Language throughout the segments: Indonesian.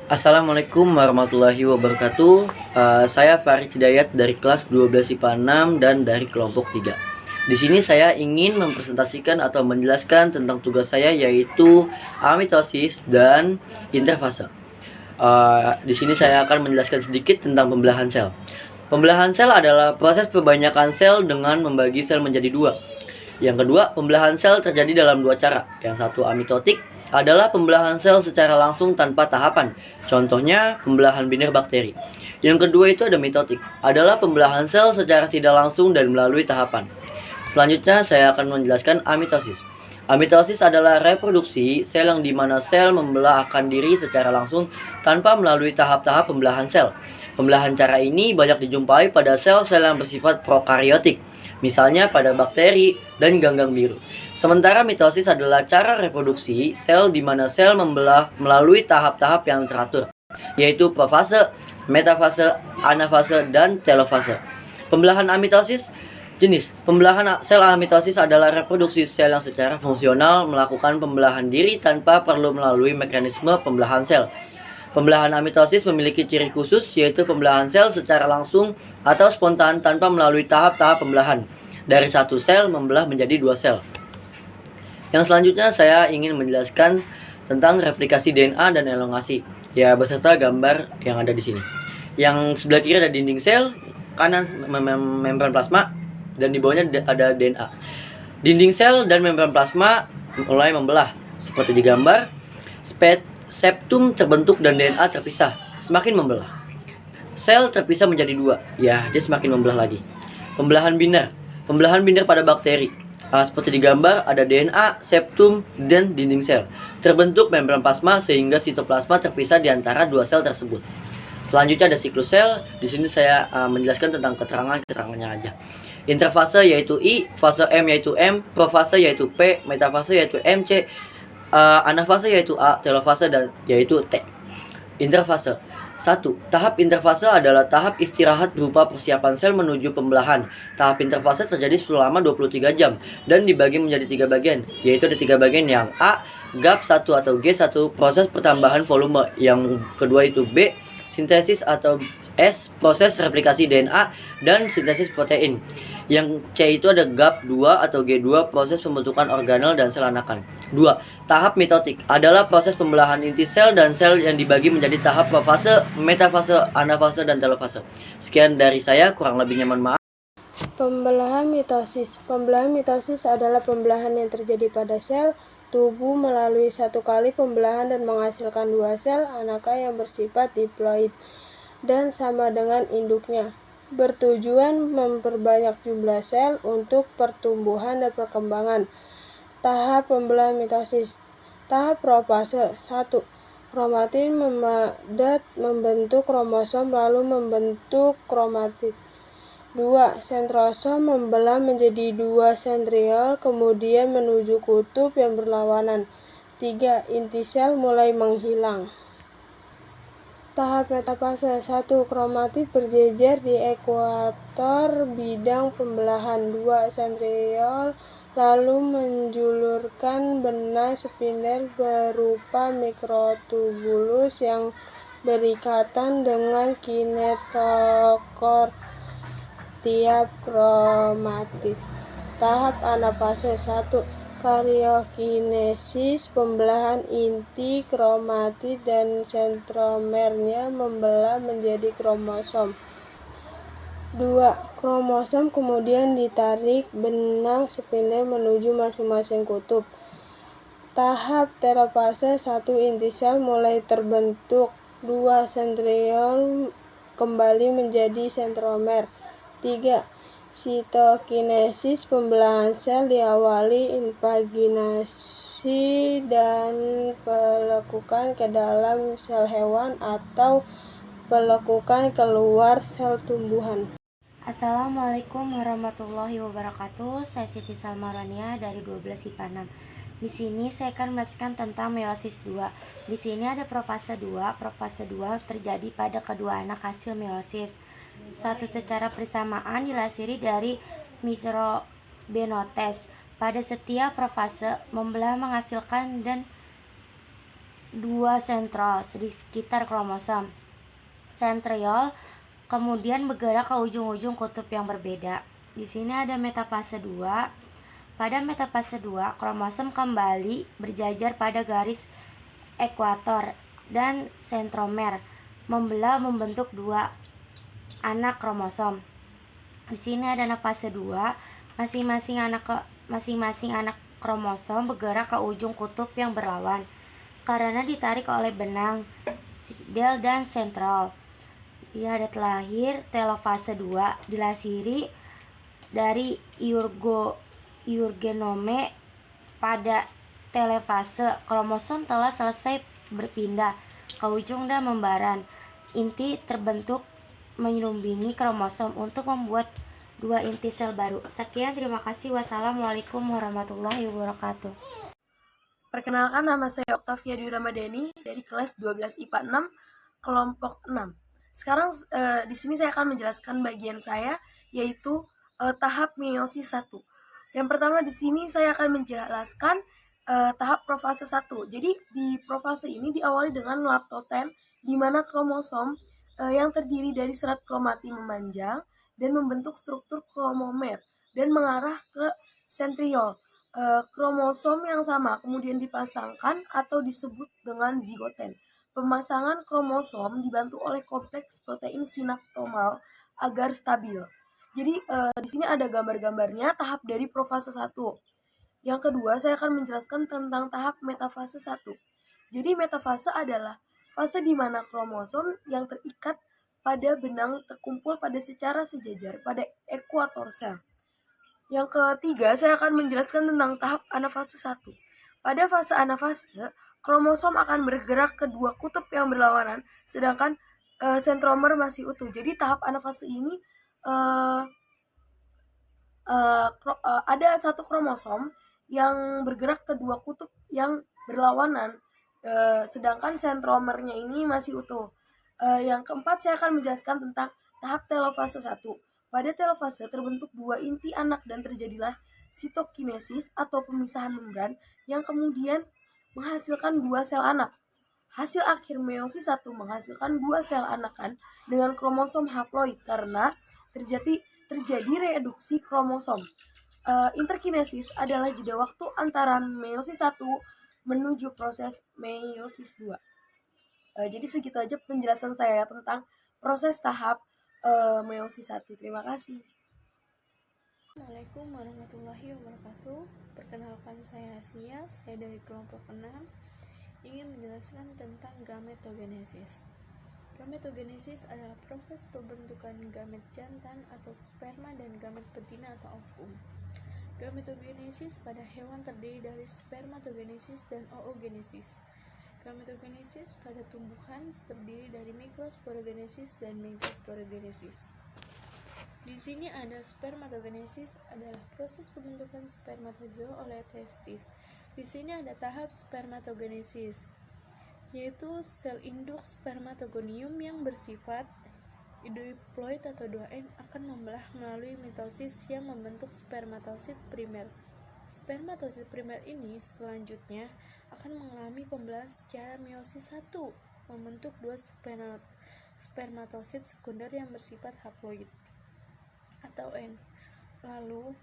Assalamualaikum warahmatullahi wabarakatuh. Saya Farid Hidayat dari kelas 12 IPA 6 dan dari kelompok 3. Di sini saya ingin mempresentasikan atau menjelaskan tentang tugas saya, yaitu amitosis dan interfase. Di sini saya akan menjelaskan sedikit tentang pembelahan sel. Pembelahan sel adalah proses perbanyakan sel dengan membagi sel menjadi dua. Yang kedua, pembelahan sel terjadi dalam dua cara. Yang satu, amitotik, adalah pembelahan sel secara langsung tanpa tahapan. Contohnya, pembelahan biner bakteri. Yang kedua itu ada mitotik, adalah pembelahan sel secara tidak langsung dan melalui tahapan. Selanjutnya, saya akan menjelaskan amitosis. Amitosis adalah reproduksi sel yang dimana sel membelah akan diri secara langsung tanpa melalui tahap-tahap pembelahan sel. Pembelahan cara ini banyak dijumpai pada sel-sel yang bersifat prokariotik, misalnya pada bakteri dan ganggang biru. Sementara mitosis adalah cara reproduksi sel di mana sel membelah melalui tahap-tahap yang teratur, yaitu profase, metafase, anafase, dan telofase. Pembelahan amitosis. Jenis pembelahan sel amitosis adalah reproduksi sel yang secara fungsional melakukan pembelahan diri tanpa perlu melalui mekanisme pembelahan sel. Pembelahan amitosis memiliki ciri khusus, yaitu pembelahan sel secara langsung atau spontan tanpa melalui tahap-tahap pembelahan. Dari satu sel membelah menjadi dua sel. Yang selanjutnya saya ingin menjelaskan tentang replikasi DNA dan elongasi, ya beserta gambar yang ada di sini. Yang sebelah kiri ada dinding sel, kanan membran plasma, dan di bawahnya ada DNA. Dinding sel dan membran plasma mulai membelah, seperti di gambar. Septum terbentuk dan DNA terpisah, semakin membelah. Sel terpisah menjadi dua, ya dia semakin membelah lagi. Pembelahan binder pada bakteri. Seperti di gambar, ada DNA, septum, dan dinding sel. Terbentuk membran plasma sehingga sitoplasma terpisah di antara dua sel tersebut. Selanjutnya ada siklus sel. Di sini saya menjelaskan tentang keterangannya aja. Interfase yaitu I, fase M yaitu M, profase yaitu P, metafase yaitu MC, anafase yaitu A, telofase dan yaitu T. Interfase. 1. Tahap interfase adalah tahap istirahat berupa persiapan sel menuju pembelahan. Tahap interfase terjadi selama 23 jam dan dibagi menjadi 3 bagian, yaitu ada 3 bagian. Yang A, GAP1 atau G1, proses pertambahan volume. Yang kedua itu B, sintesis, atau S, proses replikasi DNA dan sintesis protein. Yang C itu ada GAP2 atau G2, proses pembentukan organel dan sel anakan. 2. Tahap mitotik adalah proses pembelahan inti sel dan sel yang dibagi menjadi tahap profase, metafase, anafase, dan telofase. Sekian dari saya, kurang lebihnya mohon maaf. Pembelahan mitosis. Pembelahan mitosis adalah pembelahan yang terjadi pada sel tubuh melalui satu kali pembelahan dan menghasilkan dua sel anaka yang bersifat diploid dan sama dengan induknya, bertujuan memperbanyak jumlah sel untuk pertumbuhan dan perkembangan. Tahap pembelahan mitosis. Tahap profase. 1. Kromatin memadat membentuk kromosom lalu membentuk kromatid. 2. Sentrosom membelah menjadi dua sentriol kemudian menuju kutub yang berlawanan. 3. Inti sel mulai menghilang. Tahap metafase. 1. Kromatid berjejer di ekuator bidang pembelahan. 2. Sentriol lalu menjulurkan benang spindel berupa mikrotubulus yang berikatan dengan kinetokor tiap kromatid. Tahap anafase. 1. Karyokinesis pembelahan inti kromatid dan sentromernya membelah menjadi kromosom. 2. Kromosom kemudian ditarik benang spindel menuju masing-masing kutub. Tahap telofase. 1. Inti sel mulai terbentuk. 2. Sentriol kembali menjadi sentromer. 3. Sitokinesis pembelahan sel diawali invaginasi dan pelekukan ke dalam sel hewan atau pelekukan keluar sel tumbuhan. Assalamualaikum warahmatullahi wabarakatuh. Saya Siti Salmarania dari 12 IPA 6. Di sini saya akan menjelaskan tentang meiosis 2. Di sini ada profase 2. Profase 2 terjadi pada kedua anak hasil meiosis. 1. Secara bersamaan dilansiri dari Microbenotes. Pada setiap profase membelah menghasilkan dan dua sentrol di sekitar kromosom. Sentriol kemudian bergerak ke ujung-ujung kutub yang berbeda. Di sini ada metafase 2. Pada metafase 2, kromosom kembali berjajar pada garis ekuator dan sentromer membelah membentuk dua anak kromosom. Di sini ada anak fase 2, masing-masing anak kromosom bergerak ke ujung kutub yang berlawan karena ditarik oleh benang del dan sentrol. Ia ada terlahir telofase 2 dilasiri dari genome. Pada telofase, kromosom telah selesai berpindah ke ujung dan membaran. Inti terbentuk menyelubungi kromosom untuk membuat dua inti sel baru. Sekian, terima kasih. Wassalamualaikum warahmatullahi wabarakatuh. Perkenalkan, nama saya Oktavia Dwi Ramadhani dari kelas 12 IPA 6 kelompok 6. Sekarang di sini saya akan menjelaskan bagian saya, yaitu tahap meiosis 1. Yang pertama di sini saya akan menjelaskan tahap profase 1. Jadi di profase ini diawali dengan lactoten, di mana kromosom yang terdiri dari serat kromati memanjang dan membentuk struktur kromomer dan mengarah ke sentriol. Kromosom yang sama kemudian dipasangkan atau disebut dengan zigoten. Pemasangan kromosom dibantu oleh kompleks protein sinaptomal agar stabil. Jadi di sini ada gambar-gambarnya tahap dari profase 1. Yang kedua, saya akan menjelaskan tentang tahap metafase 1. Jadi metafase adalah fase di mana kromosom yang terikat pada benang terkumpul pada secara sejajar pada ekuator sel. Yang ketiga, saya akan menjelaskan tentang tahap anafase 1. Pada fase anafase, kromosom akan bergerak ke dua kutub yang berlawanan, sedangkan sentromer masih utuh. Jadi tahap anafase ini ada satu kromosom yang bergerak ke dua kutub yang berlawanan, sedangkan sentromernya ini masih utuh. Yang keempat, saya akan menjelaskan tentang tahap telofase 1. Pada telofase terbentuk dua inti anak dan terjadilah sitokinesis atau pemisahan membran yang kemudian menghasilkan dua sel anak. Hasil akhir meiosis 1 menghasilkan dua sel anakan dengan kromosom haploid karena terjadi reduksi kromosom. Interkinesis adalah jeda waktu antara meiosis 1 menuju proses meiosis 2. Jadi segitu aja penjelasan saya tentang proses tahap meiosis 1. Terima kasih. Assalamualaikum warahmatullahi wabarakatuh. Perkenalkan, saya Asia, saya dari kelompok 6, ingin menjelaskan tentang gametogenesis. Gametogenesis adalah proses pembentukan gamet jantan atau sperma dan gamet betina atau ovum. Gametogenesis pada hewan terdiri dari spermatogenesis dan oogenesis. Gametogenesis pada tumbuhan terdiri dari mikrosporogenesis dan megasporogenesis. Di sini ada spermatogenesis adalah proses pembentukan spermatozoa oleh testis. Di sini ada tahap spermatogenesis, yaitu sel induk spermatogonium yang bersifat diploid atau 2N akan membelah melalui mitosis yang membentuk spermatosit primer. Spermatosit primer ini selanjutnya akan mengalami pembelahan secara meiosis 1, membentuk dua spermatosit sekunder yang bersifat haploid atau N. Lalu,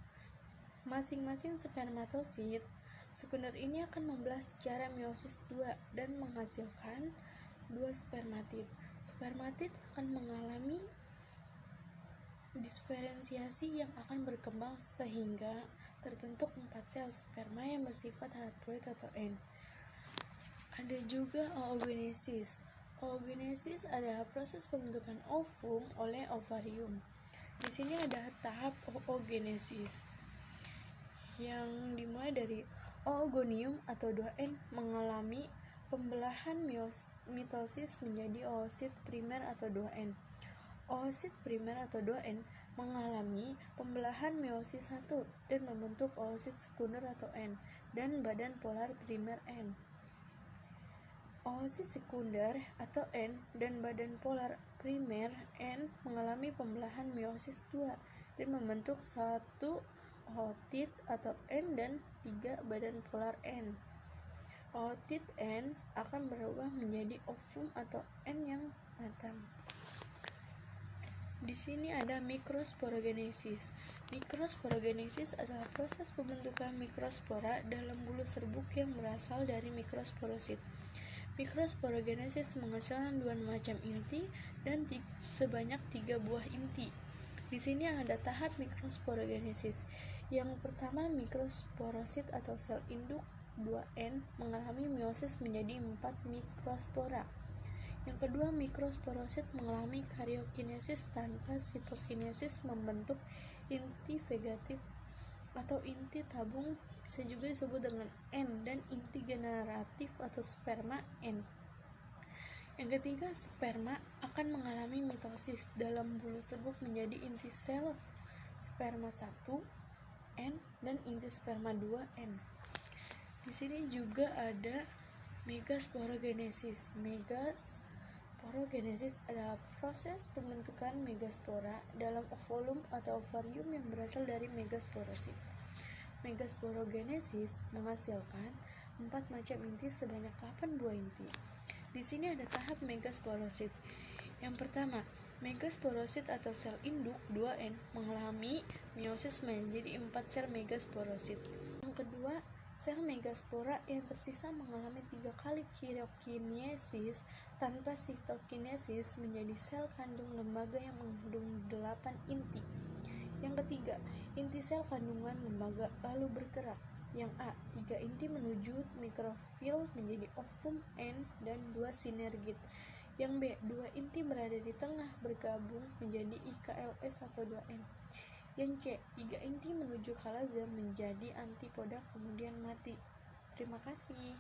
masing-masing spermatosit sekunder ini akan membelah secara meiosis 2 dan menghasilkan dua spermatid. Spermatid akan mengalami diferensiasi yang akan berkembang sehingga terbentuk 4 sel sperma yang bersifat haploid atau N. Ada juga oogenesis. Oogenesis adalah proses pembentukan ovum oleh ovarium. Di sini ada tahap oogenesis yang dimulai dari oogonium atau 2N mengalami pembelahan mitosis menjadi oosit primer atau 2N. Oosit primer atau 2N mengalami pembelahan meiosis 1 dan membentuk oosit sekunder atau N dan badan polar primer N. Oosit sekunder atau N dan badan polar primer N mengalami pembelahan meiosis 2 dan membentuk 1 ootit atau N dan 3 badan polar N. ootit N akan berubah menjadi ovum atau N yang matang. Di sini ada mikrosporogenesis. Mikrosporogenesis adalah proses pembentukan mikrospora dalam bulu serbuk yang berasal dari mikrosporosit. Mikrosporogenesis menghasilkan 2 macam inti dan sebanyak 3 buah inti. Di sini ada tahap mikrosporogenesis. Yang pertama, mikrosporosit atau sel induk 2N mengalami meiosis menjadi 4 mikrospora. Yang kedua, mikrosporosit mengalami karyokinesis tanpa sitokinesis membentuk inti vegatif atau inti tabung, bisa juga disebut dengan N, dan inti generatif atau sperma N. Yang ketiga, sperma akan mengalami mitosis dalam bulu serbuk menjadi inti sel sperma 1 N dan inti sperma 2 N. Di sini juga ada megasporogenesis. Megasporogenesis adalah proses pembentukan megaspora dalam volume atau ovarium yang berasal dari megasporosit. Megasporogenesis menghasilkan 4 macam inti sebanyak 8 buah inti. Di sini ada tahap megasporosit. Yang pertama, megasporosit atau sel induk 2N mengalami meiosis menjadi 4 sel megasporosit. Yang kedua, sel megaspora yang tersisa mengalami 3 kali karyokinesis tanpa sitokinesis menjadi sel kandung lembaga yang mengandung 8 inti. Yang ketiga, inti sel kandungan lembaga lalu bergerak. Yang A, 3 inti menuju mikrofil menjadi ovum N dan 2 sinergit. Yang B, 2 inti berada di tengah bergabung menjadi IKLS atau 2N. Yang C, 3 inti menuju kalazer menjadi antipoda kemudian mati. Terima kasih.